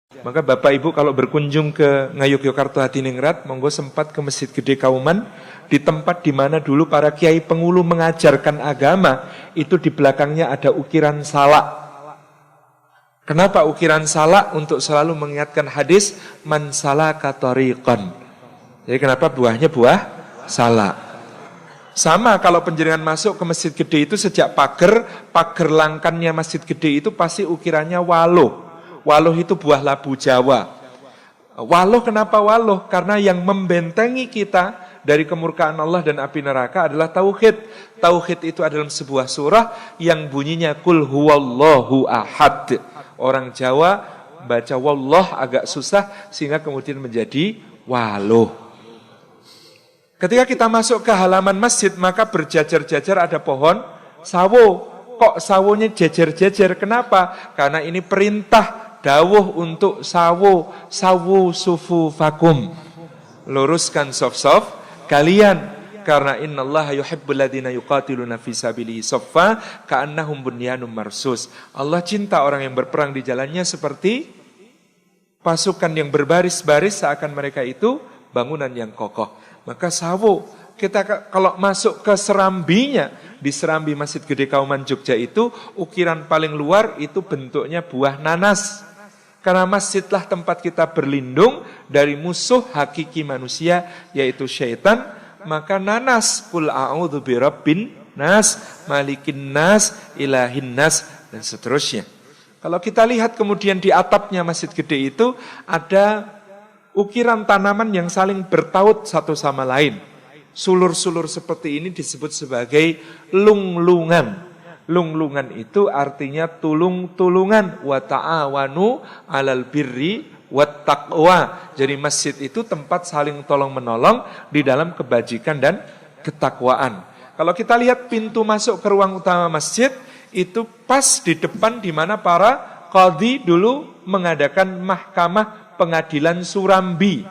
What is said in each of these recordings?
Maka Bapak Ibu kalau berkunjung ke Ngayogyakarta Hadiningrat, monggo sempat ke Masjid Gede Kauman, di tempat di mana dulu para kiai pengulu mengajarkan agama, itu di belakangnya ada ukiran salak. Kenapa ukiran salak? Untuk selalu mengingatkan hadis man salaka tariqan. Jadi kenapa buahnya buah salak? Sama kalau penjenengan masuk ke Masjid Gede itu sejak pagar langkannya Masjid Gede itu pasti ukirannya waluh. Waluh itu buah labu Jawa. Waluh kenapa waluh? Karena yang membentengi kita dari kemurkaan Allah dan api neraka adalah tauhid. Tauhid itu adalah sebuah surah yang bunyinya kul huwallahu ahad. Orang Jawa baca wallah agak susah sehingga kemudian menjadi waluh. Ketika kita masuk ke halaman masjid maka berjajar-jajar ada pohon sawo. Kok sawonya jejer-jejer? Kenapa? Karena ini perintah dawuh untuk sawu sufu fakum. Luruskan saf-saf kalian. Karena innallaha yuhibbul ladzina yuqatiluna fi sabilihi saffa ka'annahum bunyanun marsus. Allah cinta orang yang berperang di jalannya seperti pasukan yang berbaris-baris seakan mereka itu bangunan yang kokoh. Maka sawu, kita kalau masuk ke serambinya, di serambi Masjid Gede Kauman Jogja itu, ukiran paling luar itu bentuknya buah nanas. Karena masjidlah tempat kita berlindung dari musuh hakiki manusia, yaitu syaitan. Maka nanas, kul a'udzu birabbin nas, malikin nas, ilahin nas, dan seterusnya. Kalau kita lihat kemudian di atapnya Masjid Gede itu ada ukiran tanaman yang saling bertaut satu sama lain. Sulur-sulur seperti ini disebut sebagai lunglungan. Lunglungan itu artinya tulung-tulungan. Wa ta'awanu 'alal birri wat taqwa. Jadi masjid itu tempat saling tolong-menolong di dalam kebajikan dan ketakwaan. Kalau kita lihat pintu masuk ke ruang utama masjid, itu pas di depan di mana para qadhi dulu mengadakan mahkamah pengadilan Surambi.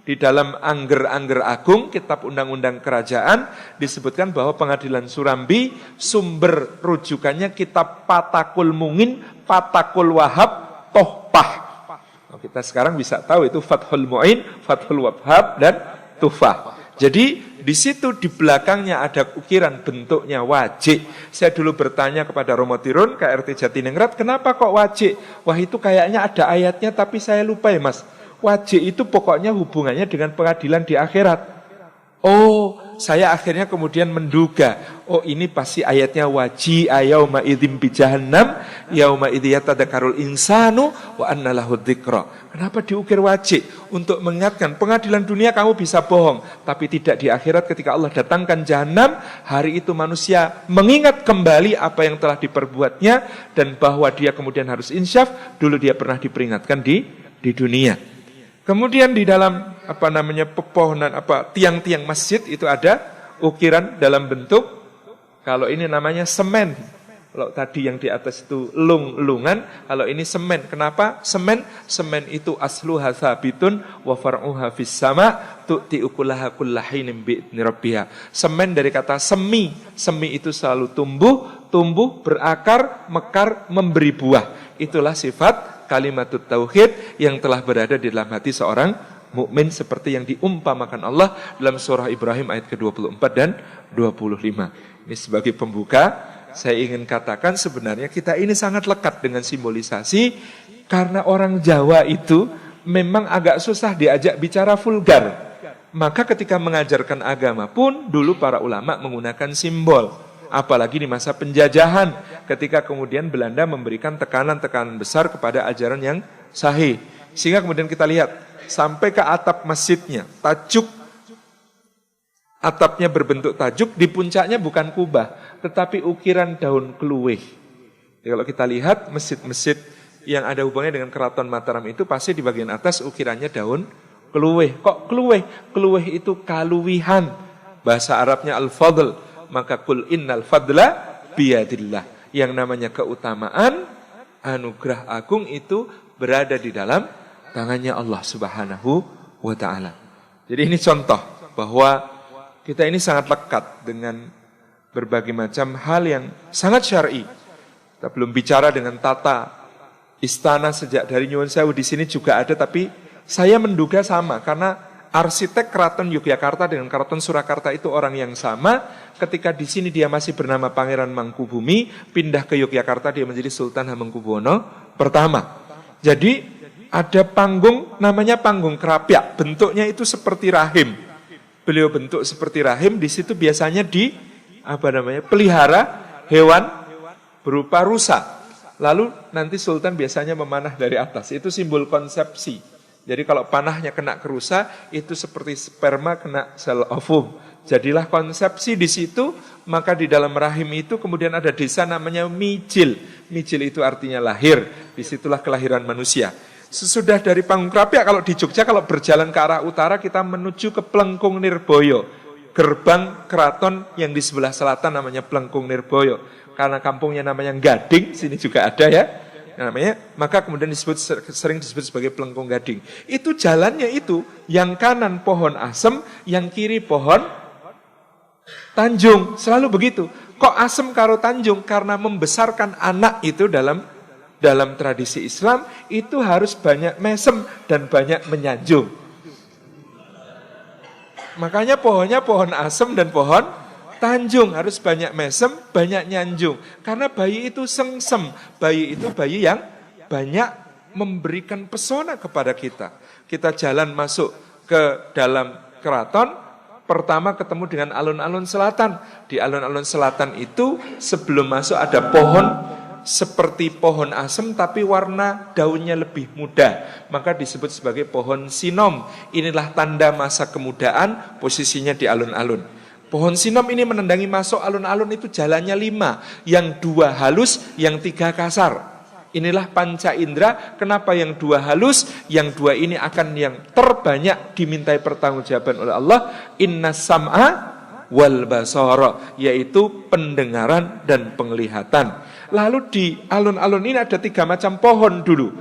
Di dalam Angger-Angger Agung, kitab undang-undang kerajaan, disebutkan bahwa pengadilan Surambi sumber rujukannya kitab Patakul Mungin, Patakul Wahab, Tohpah. Kita sekarang bisa tahu itu Fathul Mu'in, Fathul Wahab, dan Tufah. Jadi di situ di belakangnya ada ukiran bentuknya wajik. Saya dulu bertanya kepada Romo Tirun, KRT Jatiningrat, kenapa kok wajik? Wah itu kayaknya ada ayatnya tapi saya lupa ya mas. Wajik itu pokoknya hubungannya dengan pengadilan di akhirat. Oh, saya akhirnya kemudian menduga, oh ini pasti ayatnya waji'a yauma idzim bi jahannam yauma idzi yatadzakarul insanu wa anna lahu dzikra. Kenapa diukir wajik? Untuk mengingatkan pengadilan dunia kamu bisa bohong, tapi tidak di akhirat ketika Allah datangkan jahanam, hari itu manusia mengingat kembali apa yang telah diperbuatnya dan bahwa dia kemudian harus insyaf, dulu dia pernah diperingatkan di dunia. Kemudian di dalam pepohonan tiang-tiang masjid itu ada ukiran dalam bentuk, kalau ini namanya semen. Kalau tadi yang di atas itu lungan, kalau ini semen. Kenapa semen? Semen itu asluha tsabitun wa far'uha fis sama tu'ti ukulaha kullahinin bi'idzni rabbiha. Semen dari kata semi. Semi itu selalu tumbuh, berakar, mekar, memberi buah. Itulah sifat kalimatut tauhid yang telah berada di dalam hati seorang mukmin seperti yang diumpamakan Allah dalam surah Ibrahim ayat ke-24 dan 25. Ini sebagai pembuka, saya ingin katakan sebenarnya kita ini sangat lekat dengan simbolisasi karena orang Jawa itu memang agak susah diajak bicara vulgar. Maka ketika mengajarkan agama pun dulu para ulama menggunakan simbol. Apalagi di masa penjajahan ketika kemudian Belanda memberikan tekanan-tekanan besar kepada ajaran yang sahih. Sehingga kemudian kita lihat sampai ke atap masjidnya, tajuk atapnya berbentuk tajuk, di puncaknya bukan kubah, tetapi ukiran daun keluih. Jadi kalau kita lihat masjid-masjid yang ada hubungannya dengan Keraton Mataram itu pasti di bagian atas ukirannya daun keluih. Kok keluih? Keluih itu kaluwihan. Bahasa Arabnya al-fadl. Maka kul innal fadla biyadillah. Yang namanya keutamaan, anugerah agung itu berada di dalam tangannya Allah Subhanahu wa ta'ala. Jadi ini contoh bahwa kita ini sangat lekat dengan berbagai macam hal yang sangat syar'i. Kita belum bicara dengan tata istana sejak dari Nyuwun Sewu di sini juga ada, tapi saya menduga sama karena arsitek Keraton Yogyakarta dengan Keraton Surakarta itu orang yang sama. Ketika di sini dia masih bernama Pangeran Mangkubumi, pindah ke Yogyakarta dia menjadi Sultan Hamengkubuwono pertama. Jadi ada panggung namanya panggung Krapyak, bentuknya itu seperti rahim. Beliau bentuk seperti rahim, di situ biasanya pelihara hewan berupa rusa. Lalu nanti Sultan biasanya memanah dari atas, itu simbol konsepsi. Jadi kalau panahnya kena ke rusa, itu seperti sperma kena sel ovum. Jadilah konsepsi di situ, maka di dalam rahim itu kemudian ada desa namanya Mijil. Mijil itu artinya lahir, disitulah kelahiran manusia. Sesudah dari panggung Krapyak, kalau di Jogja, kalau berjalan ke arah utara, kita menuju ke Plengkung Nirboyo. Gerbang keraton yang di sebelah selatan namanya Plengkung Nirboyo. Karena kampungnya namanya Gading, sini juga ada ya. Namanya, maka kemudian sering disebut sebagai Plengkung Gading. Itu jalannya itu, yang kanan pohon asem, yang kiri pohon tanjung. Selalu begitu. Kok asem karo tanjung? Karena membesarkan anak itu dalam tradisi Islam, itu harus banyak mesem dan banyak menyanjung. Makanya pohonnya pohon asem dan pohon tanjung, harus banyak mesem, banyak nyanjung. Karena bayi itu sengsem, bayi itu bayi yang banyak memberikan pesona kepada kita. Kita jalan masuk ke dalam keraton, pertama ketemu dengan alun-alun selatan. Di alun-alun selatan itu sebelum masuk ada pohon seperti pohon asem tapi warna daunnya lebih muda. Maka disebut sebagai pohon sinom. Inilah tanda masa kemudaan, posisinya di alun-alun. Pohon sinom ini menendangi masuk alun-alun itu jalannya 5, yang 2 halus, yang 3 kasar. Inilah panca indera. Kenapa yang 2 halus, yang 2 ini akan yang terbanyak dimintai pertanggungjawaban oleh Allah. Inna sam'a wal basara, yaitu pendengaran dan penglihatan. Lalu di alun-alun ini ada 3 macam pohon dulu.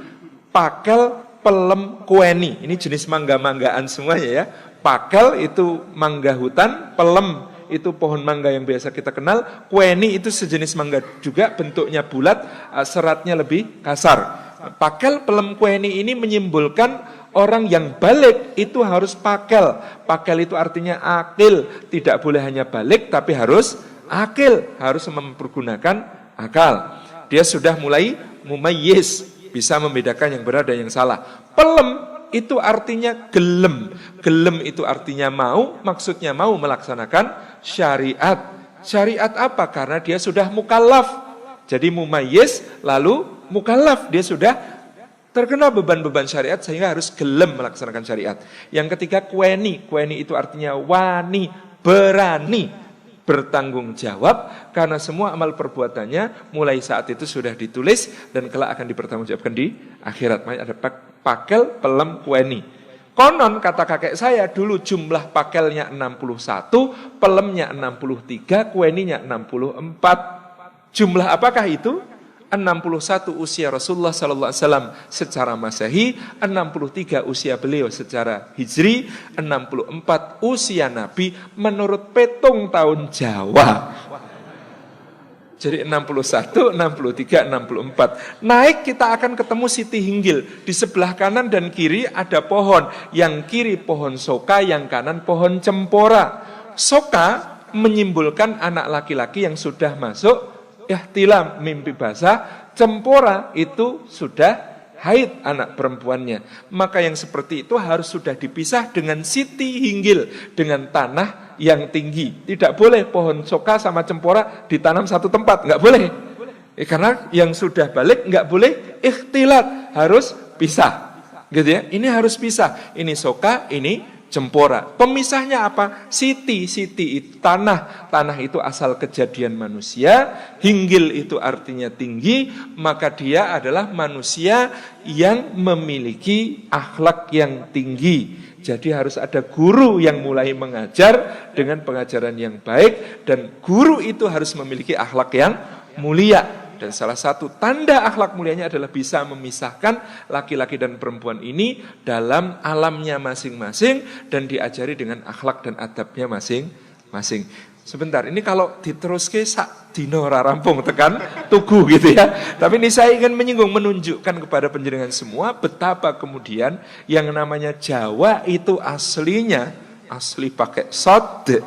Pakel, pelem, kueni. Ini jenis mangga-manggaan semuanya ya. Pakel itu mangga hutan, pelem itu pohon mangga yang biasa kita kenal, kueni itu sejenis mangga juga, bentuknya bulat, seratnya lebih kasar. Pakel, pelem, kueni ini menyimbolkan orang yang balik itu harus pakel. Pakel itu artinya akil, tidak boleh hanya balik tapi harus akil, harus mempergunakan akal. Dia sudah mulai mumayyiz, bisa membedakan yang benar dan yang salah. Pelem itu artinya gelem. Gelem itu artinya mau, maksudnya mau melaksanakan syariat. Syariat apa? Karena dia sudah mukallaf. Jadi mumayyiz lalu mukallaf, dia sudah terkena beban-beban syariat sehingga harus gelem melaksanakan syariat. Yang ketiga kueni. Kueni itu artinya wani, berani, bertanggung jawab karena semua amal perbuatannya mulai saat itu sudah ditulis dan kelak akan dipertanggungjawabkan di akhirat. Makanya ada pakel, pelem, kueni. Konon kata kakek saya dulu jumlah pakelnya 61, pelemnya 63, kueninya 64. Jumlah apakah itu? 61 usia Rasulullah SAW secara Masehi, 63 usia beliau secara Hijri, 64 usia Nabi menurut petung tahun Jawa. Jadi 61, 63, 64. Naik kita akan ketemu Siti Hinggil. Di sebelah kanan dan kiri ada pohon. Yang kiri pohon soka, yang kanan pohon cempora. Soka menyimbolkan anak laki-laki yang sudah masuk ihtilam, mimpi basah. Cempora itu sudah haid anak perempuannya. Maka yang seperti itu harus sudah dipisah dengan Siti Hinggil, dengan tanah yang tinggi. Tidak boleh pohon soka sama cempora ditanam satu tempat, nggak boleh. Karena yang sudah balik nggak boleh ikhtilat, harus pisah. Gitu ya. Ini harus pisah. Ini soka, ini cempora. Pemisahnya apa? Siti itu tanah. Tanah itu asal kejadian manusia. Hinggil itu artinya tinggi. Maka dia adalah manusia yang memiliki akhlak yang tinggi. Jadi harus ada guru yang mulai mengajar dengan pengajaran yang baik. Dan guru itu harus memiliki akhlak yang mulia. Dan salah satu tanda akhlak mulianya adalah bisa memisahkan laki-laki dan perempuan ini dalam alamnya masing-masing dan diajari dengan akhlak dan adabnya masing-masing. Sebentar, ini kalau diteruske sak dino ora rampung tekan tugu gitu ya. Tapi ini saya ingin menyinggung, menunjukkan kepada penjenengan semua betapa kemudian yang namanya Jawa itu aslinya asli pakai sod.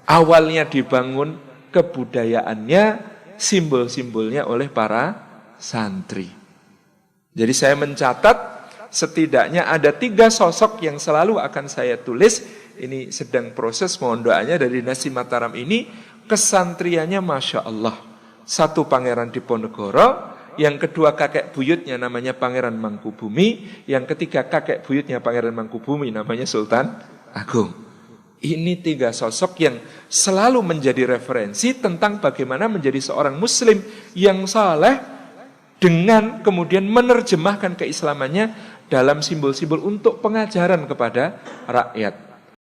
Awalnya dibangun kebudayaannya, simbol-simbolnya oleh para santri. Jadi saya mencatat setidaknya ada 3 sosok yang selalu akan saya tulis. Ini sedang proses, mohon doanya dari Nasi Mataram ini. Kesantriannya Masya Allah. 1 Pangeran Diponegoro, yang kedua kakek buyutnya namanya Pangeran Mangkubumi, yang ketiga kakek buyutnya Pangeran Mangkubumi namanya Sultan Agung. Ini 3 sosok yang selalu menjadi referensi tentang bagaimana menjadi seorang muslim yang saleh dengan kemudian menerjemahkan keislamannya dalam simbol-simbol untuk pengajaran kepada rakyat.